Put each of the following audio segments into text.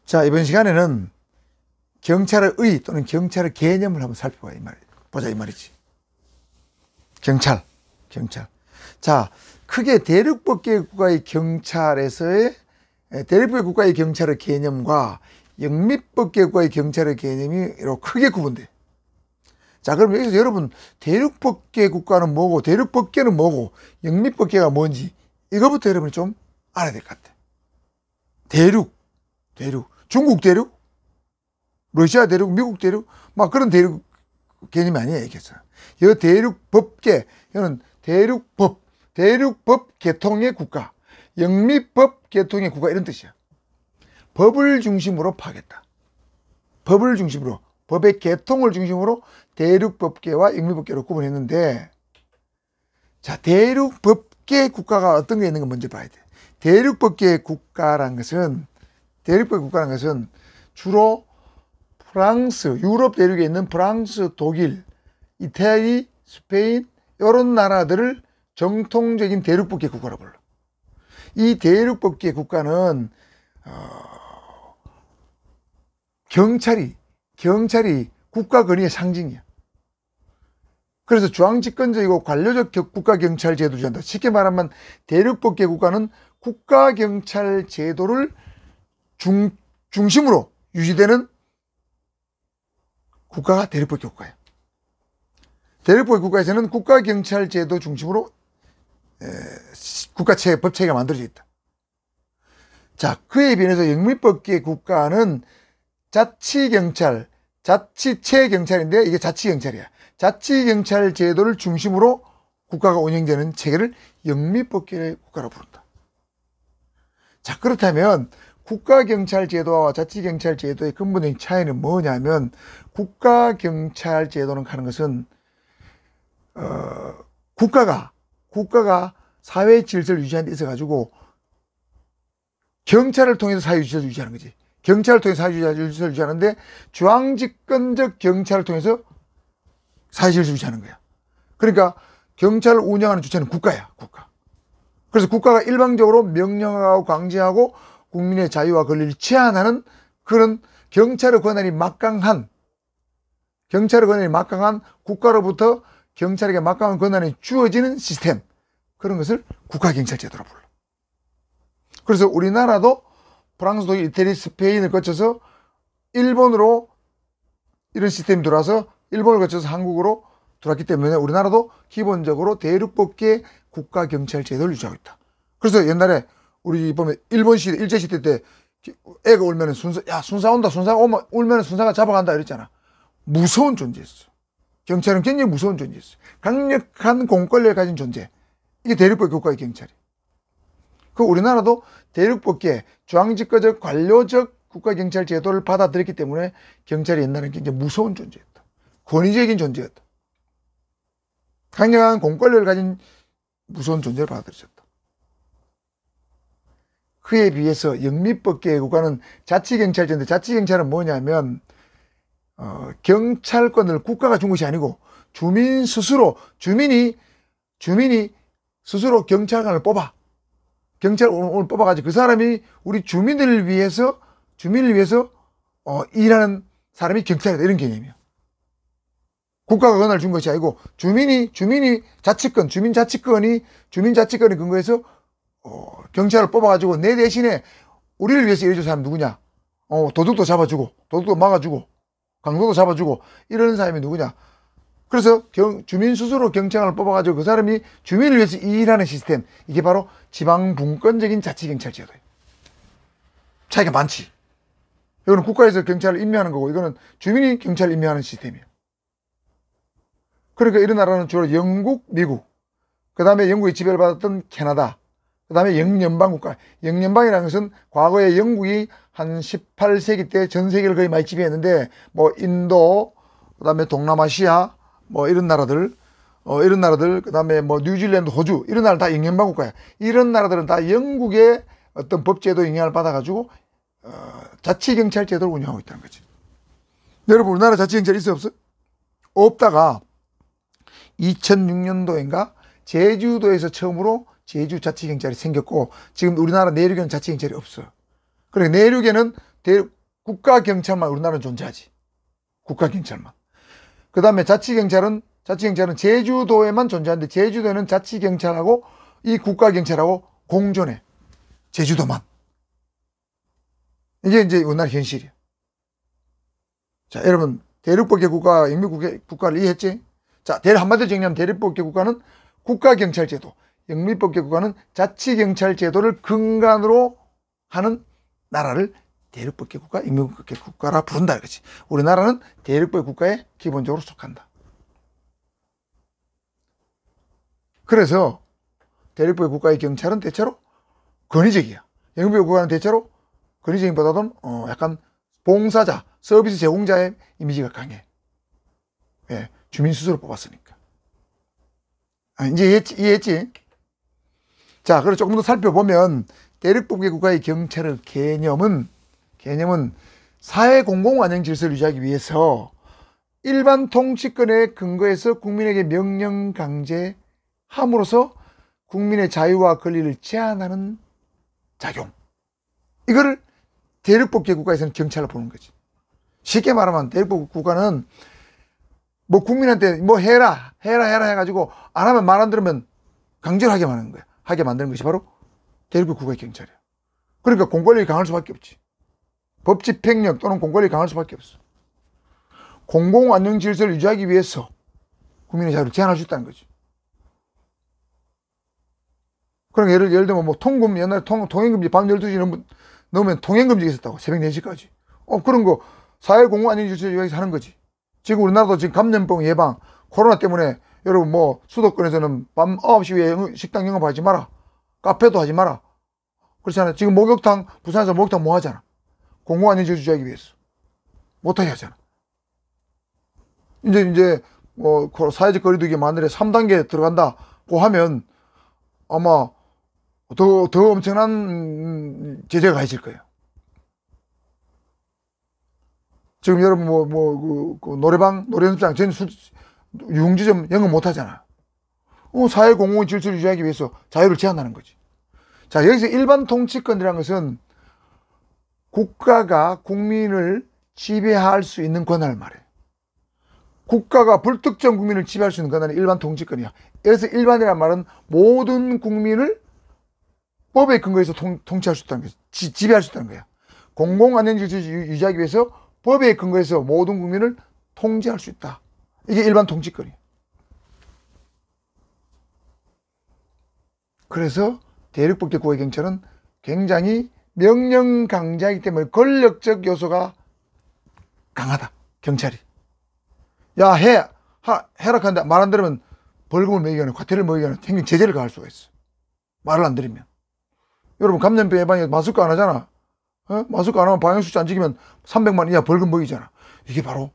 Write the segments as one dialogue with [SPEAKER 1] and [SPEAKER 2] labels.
[SPEAKER 1] 자, 이번 시간에는 경찰의 의 또는 경찰의 개념을 한번 살펴보자 이 말이지. 경찰. 자, 크게 대륙법계 국가의 경찰에서의 대륙법계 국가의 경찰의 개념과 영미법계 국가의 경찰의 개념이 이렇게 크게 구분돼. 자, 그럼 여기서 여러분 대륙법계 국가는 뭐고 대륙법계는 뭐고 영미법계가 뭔지 이거부터 여러분이 좀 알아야 될 것 같아. 대륙, 중국 대륙, 러시아 대륙, 미국 대륙, 막 그런 대륙 개념이 아니에요, 이게서. 이 대륙법계, 이거는 대륙법 계통의 국가, 영미법 계통의 국가 이런 뜻이야. 법을 중심으로 파겠다. 법을 중심으로, 법의 계통을 중심으로 대륙법계와 영미법계로 구분했는데, 자, 대륙법계 국가가 어떤 게 있는 가 먼저 봐야 돼. 대륙법계 국가라는 것은 주로 프랑스, 유럽 대륙에 있는 프랑스, 독일, 이태리, 스페인 이런 나라들을 정통적인 대륙법계 국가라고 불러. 이 대륙법계 국가는 경찰이 국가 권위의 상징이야. 그래서 중앙집권적이고 관료적 국가경찰 제도를 주한다. 쉽게 말하면 대륙법계 국가는 국가경찰 제도를 중심으로 유지되는 국가가 대륙법계 국가예요. 대륙법계 국가에서는 국가경찰 제도 중심으로 국가체계, 법체계가 만들어져 있다. 자, 그에 비해서 영미법계 국가는 자치경찰, 자치체경찰인데 이게 자치경찰이야. 자치경찰 제도를 중심으로 국가가 운영되는 체계를 영미법계 국가로 부른다. 자, 그렇다면 국가경찰 제도와 자치경찰 제도의 근본적인 차이는 뭐냐면 국가경찰 제도는 하는 것은 국가가 사회 질서를 유지하는 데 있어가지고 경찰을 통해서 사회 질서를 유지하는 거지. 경찰을 통해서 사회 질서를 유지하는데 중앙집권적 경찰을 통해서 사회 질서를 유지하는 거야. 그러니까 경찰을 운영하는 주체는 국가야, 국가. 그래서 국가가 일방적으로 명령하고 강제하고 국민의 자유와 권리를 제한하는 그런 경찰의 권한이 막강한 국가로부터 경찰에게 막강한 권한이 주어지는 시스템, 그런 것을 국가경찰제도로 불러. 그래서 우리나라도 프랑스, 독일, 이태리, 스페인을 거쳐서 일본으로 이런 시스템이 들어와서 일본을 거쳐서 한국으로 들어왔기 때문에 우리나라도 기본적으로 대륙법계 국가경찰제도를 유지하고 있다. 그래서 옛날에 우리 보면 일제시대 때 애가 울면 순사 온다, 울면 순사가 잡아간다 이랬잖아. 무서운 존재였어. 경찰은 굉장히 무서운 존재였어. 강력한 공권력을 가진 존재. 이게 대륙법계 국가의 경찰이. 그 우리나라도 대륙법계 중앙집권적 관료적 국가경찰 제도를 받아들였기 때문에 경찰이 옛날에는 굉장히 무서운 존재였다. 권위적인 존재였다. 강력한 공권력을 가진 무서운 존재를 받아들였다. 그에 비해서 영미법계 국가는 자치경찰제인데 자치경찰은 뭐냐면 경찰권을 국가가 준 것이 아니고 주민이 스스로 경찰관을 뽑아. 경찰관을 뽑아가지고 그 사람이 우리 주민을 위해서 일하는 사람이 경찰이다. 이런 개념이야. 국가가 권한을 준 것이 아니고 주민 자치권이 근거해서 경찰을 뽑아가지고 내 대신에 우리를 위해서 일해줄 사람이 누구냐? 도둑도 잡아주고, 도둑도 막아주고, 강도도 잡아주고, 이런 사람이 누구냐? 그래서 주민 스스로 경찰관을 뽑아가지고 그 사람이 주민을 위해서 일하는 시스템. 이게 바로 지방분권적인 자치경찰 제도예요. 차이가 많지. 이거는 국가에서 경찰을 임명하는 거고, 이거는 주민이 경찰을 임명하는 시스템이에요. 그러니까 이런 나라는 주로 영국, 미국, 그 다음에 영국의 지배를 받았던 캐나다, 그 다음에 영연방 국가. 영연방이라는 것은 과거에 영국이 한 18세기 때 전 세계를 거의 많이 지배했는데, 뭐 인도, 그 다음에 동남아시아, 뭐 이런 나라들, 그 다음에 뭐 뉴질랜드, 호주, 이런 나라는 다 영연방 국가야. 이런 나라들은 다 영국의 어떤 법제도 영향을 받아가지고 자치경찰 제도를 운영하고 있다는 거지. 여러분, 우리나라 자치경찰 있어 없어? 없다가 2006년도인가 제주도에서 처음으로 제주자치경찰이 생겼고, 지금 우리나라 내륙에는 자치경찰이 없어. 그러니까 내륙에는 국가경찰만 우리나라는 존재하지. 국가경찰만. 그 다음에 자치경찰은 제주도에만 존재하는데 제주도에는 자치경찰하고 이 국가경찰하고 공존해. 제주도만. 이게 이제 우리나라 현실이야. 자, 여러분, 대륙법계 국가, 영미국가를 이해했지? 자, 한마디로 정리하면 대륙법계 국가는 국가경찰제도, 영미법계 국가는 자치경찰제도를 근간으로 하는 나라를 대륙법계 국가, 영미법계 국가라 부른다 이거지. 우리나라는 대륙법계 국가에 기본적으로 속한다. 그래서 대륙법계 국가의 경찰은 대체로 권위적이야. 영미법계 국가는 대체로 권위적인보다는 약간 봉사자, 서비스 제공자의 이미지가 강해. 예, 주민 스스로 뽑았으니까. 이제 이해했지? 자, 그래서 조금 더 살펴보면 대륙법계 국가의 경찰의 개념은 사회 공공안녕 질서를 유지하기 위해서 일반 통치권에 근거해서 국민에게 명령 강제함으로써 국민의 자유와 권리를 제한하는 작용. 이거를 대륙법계 국가에서는 경찰로 보는 거지. 쉽게 말하면 대륙법 국가는 뭐 국민한테 뭐 해라 해가지고 안 하면 말 안 들으면 강제로 하게 만드는 거야. 하게 만드는 것이 바로 대륙법 국가의 경찰이야. 그러니까 공권력이 강할 수밖에 없지. 법 집행력 또는 공권력이 강할 수밖에 없어. 공공안녕 질서를 유지하기 위해서 국민의 자유를 제한할 수 있다는 거지. 그러니까 예를 들면 뭐 통금, 옛날에 통행금지 밤 12시 넘으면 통행금지가 있었다고. 새벽 4시까지. 그런 거 사회공공안녕 질서를 유지하기 위해서 하는 거지. 지금 우리나라도 지금 감염병 예방, 코로나 때문에 여러분 뭐 수도권에서는 밤 9시 후에 식당 영업하지 마라. 카페도 하지 마라. 그렇잖아요. 지금 목욕탕, 부산에서 목욕탕 뭐 하잖아. 공공안녕 질서 유지하기 위해서. 못하게 하잖아. 이제 뭐 사회적 거리두기 만일에 3단계 들어간다고 하면 아마 더 엄청난 제재가 가해질 거예요. 지금 여러분 그 노래방, 노래연습장, 유흥지점 영업 못 하잖아. 사회 공공의 질서를 유지하기 위해서 자유를 제한하는 거지. 자, 여기서 일반 통치권이라는 것은 국가가 국민을 지배할 수 있는 권한을 말해. 국가가 불특정 국민을 지배할 수 있는 권한이 일반 통치권이야. 그래서 일반이라는 말은 모든 국민을 법에 근거해서 통치할 수 있다는 거야. 지배할 수 있다는 거야. 공공안녕질서를 유지하기 위해서 법에 근거해서 모든 국민을 통제할 수 있다. 이게 일반 통치권이야. 그래서 대륙법계 국가의 경찰은 굉장히 명령 강제이기 때문에 권력적 요소가 강하다. 경찰이. 야, 해라 하는데 말 안 들으면 벌금을 매기거나 과태료를 매기거나 행정 제재를 가할 수가 있어. 말을 안 들으면. 여러분 감염병 예방에 마스크 안 하잖아. 마스크 안 하면 방역수칙 안 지키면 300만 원 이하 벌금 먹이잖아. 이게 바로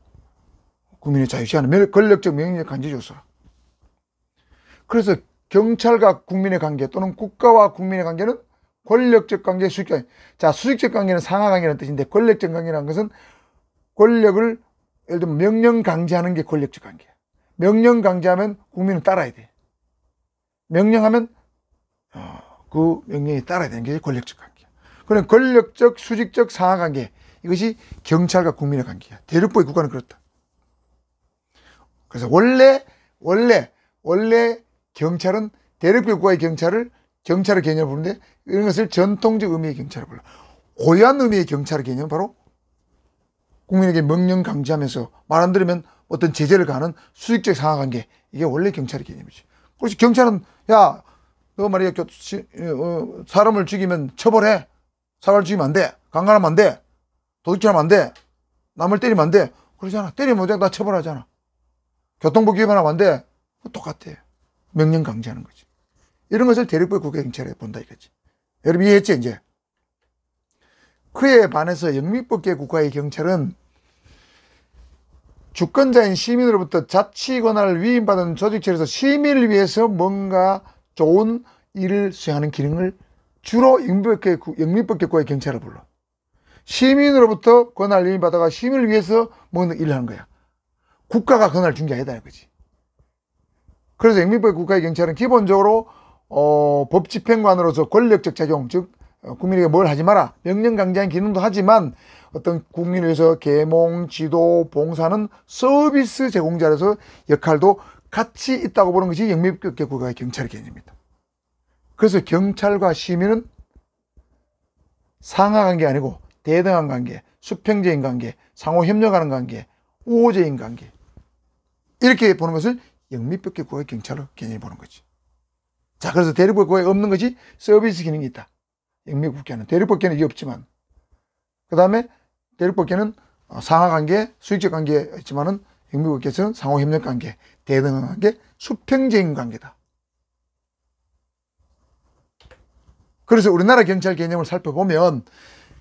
[SPEAKER 1] 국민의 자유 제한은 권력적 명령 강제 요소라. 그래서 경찰과 국민의 관계 또는 국가와 국민의 관계는 권력적 관계, 수직적 관계. 자, 수직적 관계는 상하 관계라는 뜻인데 권력적 관계라는 것은 권력을 예를 들면 명령 강제하는 게 권력적 관계야. 명령 강제하면 국민은 따라야 돼. 명령하면 그 명령에 따라야 되는 게 권력적 관계야. 그런 권력적, 수직적 상하 관계, 이것이 경찰과 국민의 관계야. 대륙법의 국가는 그렇다. 그래서 원래 경찰은 대륙법의 국가의 경찰의 개념을 부르는데 이런 것을 전통적 의미의 경찰을 불러. 고유한 의미의 경찰의 개념은 바로 국민에게 명령 강제하면서 말 안 들으면 어떤 제재를 가하는 수직적 상하 관계, 이게 원래 경찰의 개념이지. 그렇지. 경찰은 야, 너 말이야 사람을 죽이면 처벌해. 사람을 죽이면 안 돼. 강간하면 안 돼. 도둑질하면 안 돼. 남을 때리면 안 돼. 그러잖아. 때리면 나 처벌하잖아. 교통법 위반하면 안 돼. 똑같아. 명령 강제하는 거지. 이런 것을 대륙법의 국가 경찰에 본다 이거지. 여러분 이해했지 이제? 그에 반해서 영미법계 국가의 경찰은 주권자인 시민으로부터 자치 권한을 위임받은 조직체에서 시민을 위해서 뭔가 좋은 일을 수행하는 기능을 주로 영미법계 국가의 경찰을 불러. 시민으로부터 권한을 위임받아가 시민을 위해서 뭔 일을 하는 거야. 국가가 권한을 준 게 아니다 이거지. 그래서 영미법계 국가의 경찰은 기본적으로 법 집행관으로서 권력적 작용, 즉 국민에게 뭘 하지 마라. 명령 강제한 기능도 하지만 어떤 국민을 위해서 계몽, 지도, 봉사는 서비스 제공자로서 역할도 같이 있다고 보는 것이 영미법계 국가의 경찰의 개념입니다. 그래서 경찰과 시민은 상하 관계 아니고 대등한 관계, 수평적인 관계, 상호 협력하는 관계, 우호적인 관계, 이렇게 보는 것을 영미법계 국가의 경찰의 개념이 보는 거지. 자, 그래서 대륙법 국가에 없는 것이 서비스 기능이 있다. 영미법계는. 대륙법계는 이게 없지만. 그 다음에 대륙법계는 상하 관계, 수익적 관계 있지만은 영미법계에서는 상호 협력 관계, 대등한 관계, 수평적인 관계다. 그래서 우리나라 경찰 개념을 살펴보면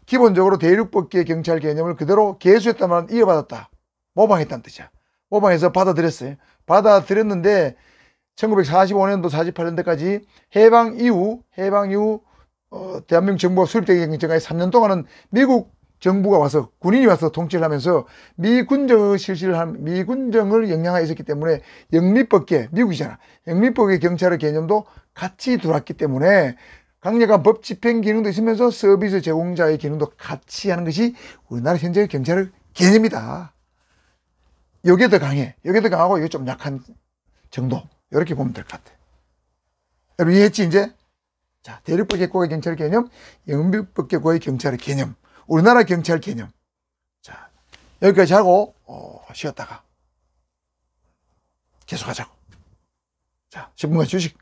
[SPEAKER 1] 기본적으로 대륙법계 경찰 개념을 그대로 계수했다만 이어받았다. 모방했다는 뜻이야. 모방해서 받아들였어요. 받아들였는데 1945년도 48년도까지 해방 이후 대한민국 정부가 수립되기 전까지 3년 동안은 미국 정부가 와서 군인이 와서 통치를 하면서 미군정을 실시를 한 미군정을 영향하에 있었기 때문에 영미법계, 미국이잖아. 영미법계 경찰의 개념도 같이 들어왔기 때문에 강력한 법 집행 기능도 있으면서 서비스 제공자의 기능도 같이 하는 것이 우리나라 현재의 경찰의 개념이다. 이게 더 강해. 이게 더 강하고 이게 좀 약한 정도. 이렇게 보면 될 것 같아. 여러분 이해했지 이제? 자, 대륙법계 국가의 경찰의 개념, 영미법계 국가의 경찰의 개념, 우리나라 경찰 개념. 자, 여기까지 하고 쉬었다가 계속하자고. 자, 10분간 휴식.